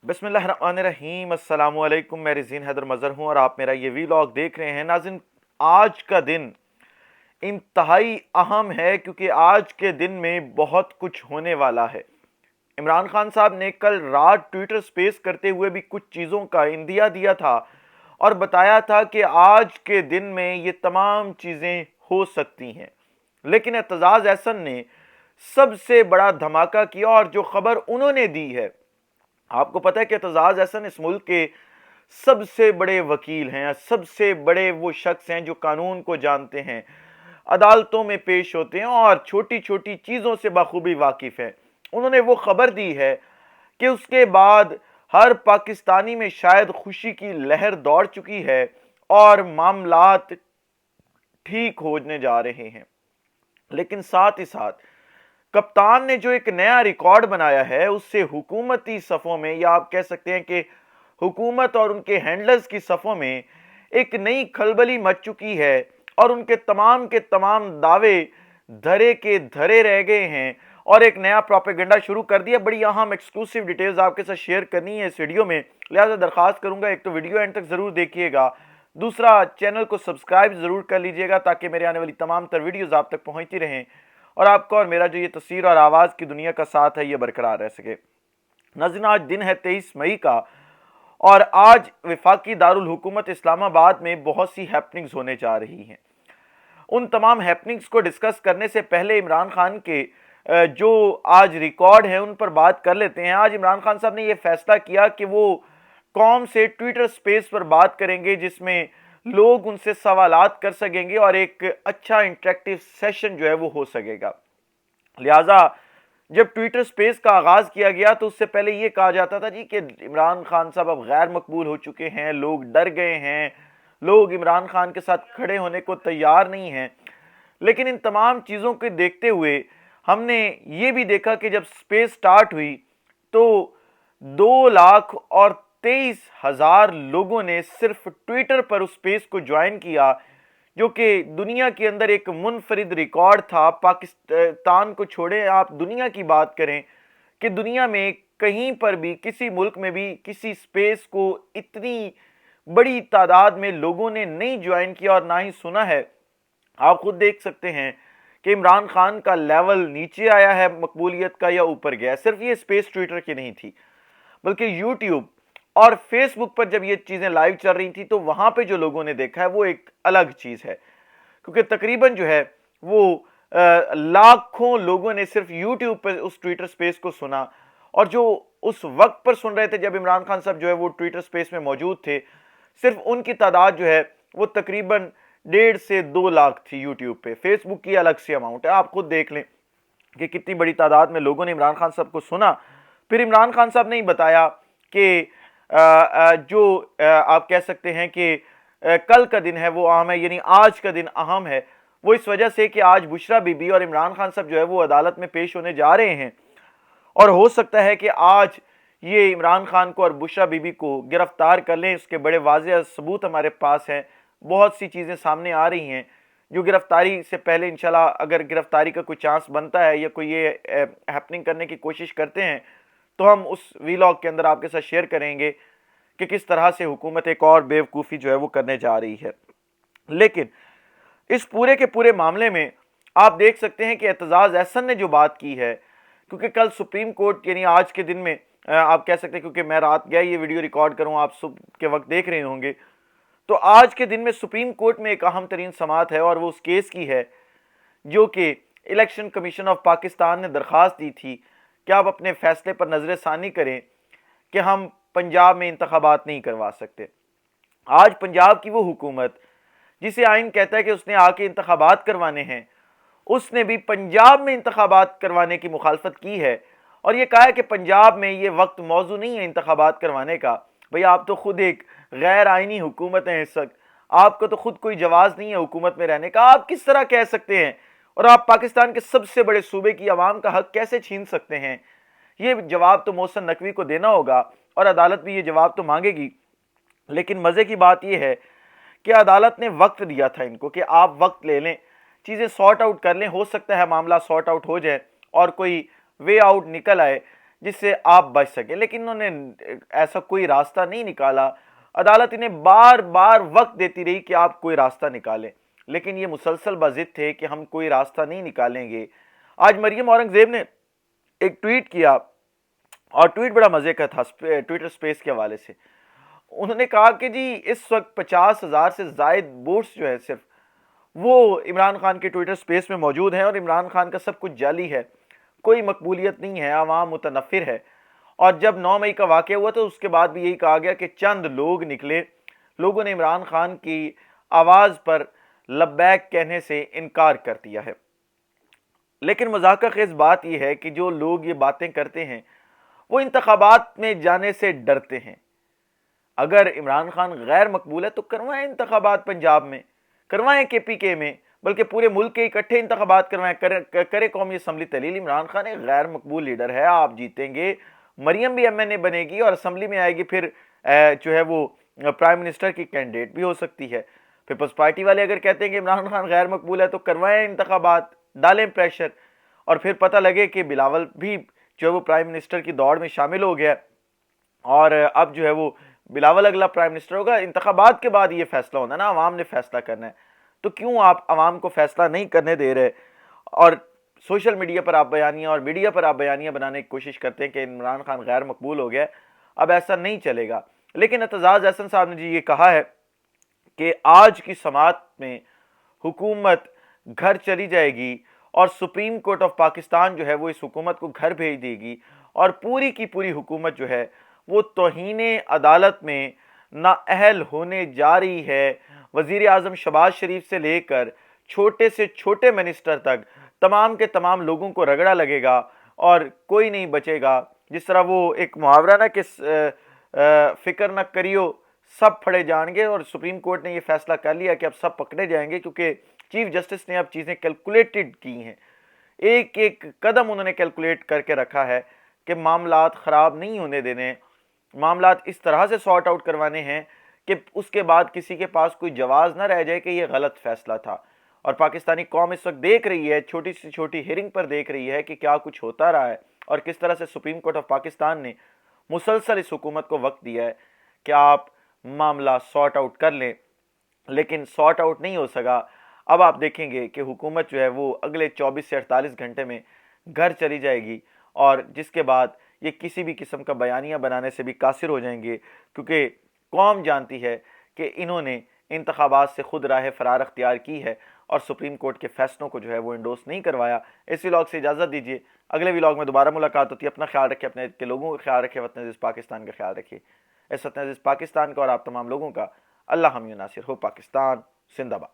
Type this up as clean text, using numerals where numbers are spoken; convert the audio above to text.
बिस्मिल्लाहिर्रहमानिर्रहीम। अस्सलाम वालेकुम। मैं रिज़ीन हैदर मज़हर हूँ और आप मेरा ये वीलॉग देख रहे हैं। नाज़रीन, आज का दिन इंतहाई अहम है क्योंकि आज के दिन में बहुत कुछ होने वाला है। इमरान खान साहब ने कल रात ट्विटर स्पेस करते हुए भी कुछ चीज़ों का इंदिया दिया था और बताया था कि आज के दिन में ये तमाम चीज़ें हो सकती हैं। लेकिन एतजाज़ एहसन ने सबसे बड़ा धमाका किया और जो खबर उन्होंने दी है, आपको पता है कि एतजाज़ एहसन इस मुल्क के सबसे बड़े वकील हैं, सबसे बड़े वो शख्स हैं जो कानून को जानते हैं, अदालतों में पेश होते हैं और छोटी छोटी चीज़ों से बखूबी वाकिफ़ हैं। उन्होंने वो खबर दी है कि उसके बाद हर पाकिस्तानी में शायद खुशी की लहर दौड़ चुकी है और मामलात ठीक होने जा रहे हैं। लेकिन साथ ही साथ कप्तान ने जो एक नया रिकॉर्ड बनाया है, उससे हुकूमती सफ़ों में, या आप कह सकते हैं कि हुकूमत और उनके हैंडलर्स की सफ़ों में एक नई खलबली मच चुकी है और उनके तमाम के तमाम दावे धरे के धरे रह गए हैं और एक नया प्रोपेगेंडा शुरू कर दिया। बड़ी अहम एक्सक्लूसिव डिटेल्स आपके साथ शेयर करनी है इस वीडियो में, लिहाजा दरख्वास्त करूंगा एक तो वीडियो एंड तक ज़रूर देखिएगा, दूसरा चैनल को सब्सक्राइब ज़रूर कर लीजिएगा ताकि मेरे आने वाली तमाम तर वीडियोज़ आप तक पहुँचती रहें और आपको और मेरा जो ये तस्वीर और आवाज़ की दुनिया का साथ है ये बरकरार रह सके। नाज़रीन, आज दिन है 23 मई का और आज वफाकी दारुल हुकूमत इस्लामाबाद में बहुत सी हैपनिंग्स होने जा रही हैं। उन तमाम हैपनिंग्स को डिस्कस करने से पहले इमरान खान के जो आज रिकॉर्ड है उन पर बात कर लेते हैं। आज इमरान खान साहब ने यह फैसला किया कि वो कौम से ट्विटर स्पेस पर बात करेंगे जिसमें लोग उनसे सवालात कर सकेंगे और एक अच्छा इंटरेक्टिव सेशन जो है वो हो सकेगा। लिहाजा जब ट्विटर स्पेस का आगाज़ किया गया तो उससे पहले ये कहा जाता था जी कि इमरान खान साहब अब गैर मकबूल हो चुके हैं, लोग डर गए हैं, लोग इमरान खान के साथ खड़े होने को तैयार नहीं हैं। लेकिन इन तमाम चीज़ों को देखते हुए हमने ये भी देखा कि जब स्पेस स्टार्ट हुई तो 2,23,000 लोगों ने सिर्फ ट्विटर पर उस स्पेस को ज्वाइन किया, जो कि दुनिया के अंदर एक मुनफरिद रिकॉर्ड था। पाकिस्तान को छोड़े, आप दुनिया की बात करें कि दुनिया में कहीं पर भी, किसी मुल्क में भी किसी स्पेस को इतनी बड़ी तादाद में लोगों ने नहीं ज्वाइन किया और ना ही सुना है। आप खुद देख सकते हैं कि इमरान खान का लेवल नीचे आया है मकबूलियत का या ऊपर गया। सिर्फ ये स्पेस ट्विटर की नहीं थी बल्कि यूट्यूब और फेसबुक पर जब ये चीज़ें लाइव चल रही थी तो वहाँ पे जो लोगों ने देखा है वो एक अलग चीज़ है, क्योंकि तकरीबन जो है वो लाखों लोगों ने सिर्फ यूट्यूब पर उस ट्विटर स्पेस को सुना और जो उस वक्त पर सुन रहे थे जब इमरान खान साहब जो है वो ट्विटर स्पेस में मौजूद थे, सिर्फ उनकी तादाद जो है वो तकरीबन 1.5 से 2 लाख थी यूट्यूब पे। फेसबुक की अलग सी अमाउंट है, आप खुद देख लें कि कितनी बड़ी तादाद में लोगों ने इमरान खान साहब को सुना। फिर इमरान खान साहब ने ही बताया कि जो आप कह सकते हैं कि कल का दिन है वो अहम है, यानी आज का दिन अहम है। वो इस वजह से कि आज बुशरा बीबी और इमरान खान साहब जो है वो अदालत में पेश होने जा रहे हैं और हो सकता है कि आज ये इमरान खान को और बुशरा बीबी को गिरफ्तार कर लें। इसके बड़े वाज़ेह सबूत हमारे पास हैं, बहुत सी चीज़ें सामने आ रही हैं जो गिरफ्तारी से पहले इंशाल्लाह अगर गिरफ्तारी का कोई चांस बनता है या कोई ये हैपनिंग करने की कोशिश करते हैं तो हम उस वीलॉग के अंदर आपके साथ शेयर करेंगे कि किस तरह से हुकूमत एक और बेवकूफ़ी जो है वो करने जा रही है। लेकिन इस पूरे के पूरे मामले में आप देख सकते हैं कि एतजाज़ एहसन ने जो बात की है, क्योंकि कल सुप्रीम कोर्ट, यानी आज के दिन में आप कह सकते हैं, क्योंकि मैं रात गया ये वीडियो रिकॉर्ड करूँ, आप सुबह के वक्त देख रहे होंगे, तो आज के दिन में सुप्रीम कोर्ट में एक अहम तरीन समाअत है और वो उस केस की है जो कि इलेक्शन कमीशन ऑफ पाकिस्तान ने दरख्वास्त दी थी कि आप अपने फैसले पर नजर सानी करें कि हम पंजाब में इंतखाबात नहीं करवा सकते। आज पंजाब की वो हुकूमत जिसे आइन कहता है कि उसने आके इंतखाबात करवाने हैं, उसने भी पंजाब में इंतखाबात करवाने की मुखालफत की है और ये कहा है कि पंजाब में ये वक्त मौजू नहीं है इंतखाबात करवाने का। भैया, आप तो खुद एक गैर आइनी हुकूमत हैं इस वक्त, आपको तो खुद कोई जवाज़ नहीं है हुकूमत में रहने का, आप किस तरह कह सकते हैं और आप पाकिस्तान के सबसे बड़े सूबे की आवाम का हक कैसे छीन सकते हैं? ये जवाब तो मोहसिन नकवी को देना होगा और अदालत भी ये जवाब तो मांगेगी। लेकिन मज़े की बात यह है कि अदालत ने वक्त दिया था इनको कि आप वक्त ले लें, चीज़ें सॉर्ट आउट कर लें, हो सकता है मामला सॉर्ट आउट हो जाए और कोई वे आउट निकल आए جس سے آپ بچ سکیں، لیکن انہوں نے ایسا کوئی راستہ نہیں نکالا۔ عدالت انہیں بار بار وقت دیتی رہی کہ آپ کوئی راستہ نکالیں، لیکن یہ مسلسل بضد تھے کہ ہم کوئی راستہ نہیں نکالیں گے۔ آج مریم اورنگزیب نے ایک ٹویٹ کیا، اور ٹویٹ بڑا مزے کا تھا ٹویٹر سپیس کے حوالے سے۔ انہوں نے کہا کہ جی اس وقت 50,000 سے زائد بوٹس جو ہے صرف وہ عمران خان کے ٹویٹر سپیس میں موجود ہیں، اور عمران خان کا سب کچھ جعلی ہے، کوئی مقبولیت نہیں ہے، عوام متنفر ہے۔ اور جب 9 مئی کا واقعہ ہوا تو اس کے بعد بھی یہی کہا گیا کہ چند لوگ نکلے، لوگوں نے عمران خان کی آواز پر لبیک کہنے سے انکار کر دیا ہے۔ لیکن مذاقہ خیز بات یہ ہے کہ جو لوگ یہ باتیں کرتے ہیں وہ انتخابات میں جانے سے ڈرتے ہیں۔ اگر عمران خان غیر مقبول ہے تو کروائیں انتخابات، پنجاب میں کروائیں، KPK میں، بلکہ پورے ملک کے اکٹھے انتخابات کروائیں، کرے قومی اسمبلی تحلیل۔ عمران خان ایک غیر مقبول لیڈر ہے، آپ جیتیں گے، مریم بھی MNA بنے گی اور اسمبلی میں آئے گی، پھر جو ہے وہ پرائم منسٹر کی کینڈیڈیٹ بھی ہو سکتی ہے۔ پیپلز پارٹی والے اگر کہتے ہیں کہ عمران خان غیر مقبول ہے تو کروائیں انتخابات، ڈالیں پریشر، اور پھر پتہ لگے کہ بلاول بھی جو ہے وہ پرائم منسٹر کی دوڑ میں شامل ہو گیا، اور اب جو ہے وہ بلاول اگلا پرائم منسٹر ہوگا۔ انتخابات کے بعد یہ فیصلہ ہونا ہے نا، عوام نے فیصلہ کرنا ہے، تو کیوں آپ عوام کو فیصلہ نہیں کرنے دے رہے، اور سوشل میڈیا پر آپ بیانیاں اور میڈیا پر آپ بیانیاں بنانے کی کوشش کرتے ہیں کہ عمران خان غیر مقبول ہو گیا۔ اب ایسا نہیں چلے گا۔ لیکن اعتزاز احسن صاحب نے جی یہ کہا ہے کہ آج کی سماعت میں حکومت گھر چلی جائے گی، اور سپریم کورٹ آف پاکستان جو ہے وہ اس حکومت کو گھر بھیج دے گی، اور پوری کی پوری حکومت جو ہے وہ توہین عدالت میں نااہل ہونے جا رہی ہے۔ وزیر اعظم شہباز شریف سے لے کر چھوٹے سے چھوٹے منسٹر تک تمام کے تمام لوگوں کو رگڑا لگے گا، اور کوئی نہیں بچے گا۔ جس طرح وہ ایک محاورہ نا کہ فکر نہ کریو سب پھڑے جائیں گے، اور سپریم کورٹ نے یہ فیصلہ کر لیا کہ اب سب پکڑے جائیں گے، کیونکہ چیف جسٹس نے اب چیزیں کیلکولیٹڈ کی ہیں، ایک ایک قدم انہوں نے کیلکولیٹ کر کے رکھا ہے کہ معاملات خراب نہیں ہونے دینے، معاملات اس طرح سے سارٹ آؤٹ کروانے ہیں کہ اس کے بعد کسی کے پاس کوئی جواز نہ رہ جائے کہ یہ غلط فیصلہ تھا۔ اور پاکستانی قوم اس وقت دیکھ رہی ہے، چھوٹی سی چھوٹی ہیرنگ پر دیکھ رہی ہے کہ کیا کچھ ہوتا رہا ہے، اور کس طرح سے سپریم کورٹ آف پاکستان نے مسلسل اس حکومت کو وقت دیا ہے کہ آپ معاملہ سارٹ آؤٹ کر لیں، لیکن سارٹ آؤٹ نہیں ہو سکا۔ اب آپ دیکھیں گے کہ حکومت جو ہے وہ اگلے 24 سے 48 گھنٹے میں گھر چلی جائے گی، اور جس کے بعد یہ کسی بھی قسم کا بیانیہ بنانے سے بھی قاصر ہو جائیں گے، کیونکہ قوم جانتی ہے کہ انہوں نے انتخابات سے خود راہ فرار اختیار کی ہے، اور سپریم کورٹ کے فیصلوں کو جو ہے وہ انڈوس نہیں کروایا۔ اس ولاگ سے اجازت دیجیے، اگلے ولاگ میں دوبارہ ملاقات ہوتی ہے۔ اپنا خیال رکھیں، اپنے کے لوگوں کا خیال رکھیں، وطن عزیز پاکستان کا خیال رکھیے۔ اس وطن عزیز پاکستان کا اور آپ تمام لوگوں کا اللہ حامی و ناصر ہو۔ پاکستان زندہ باد۔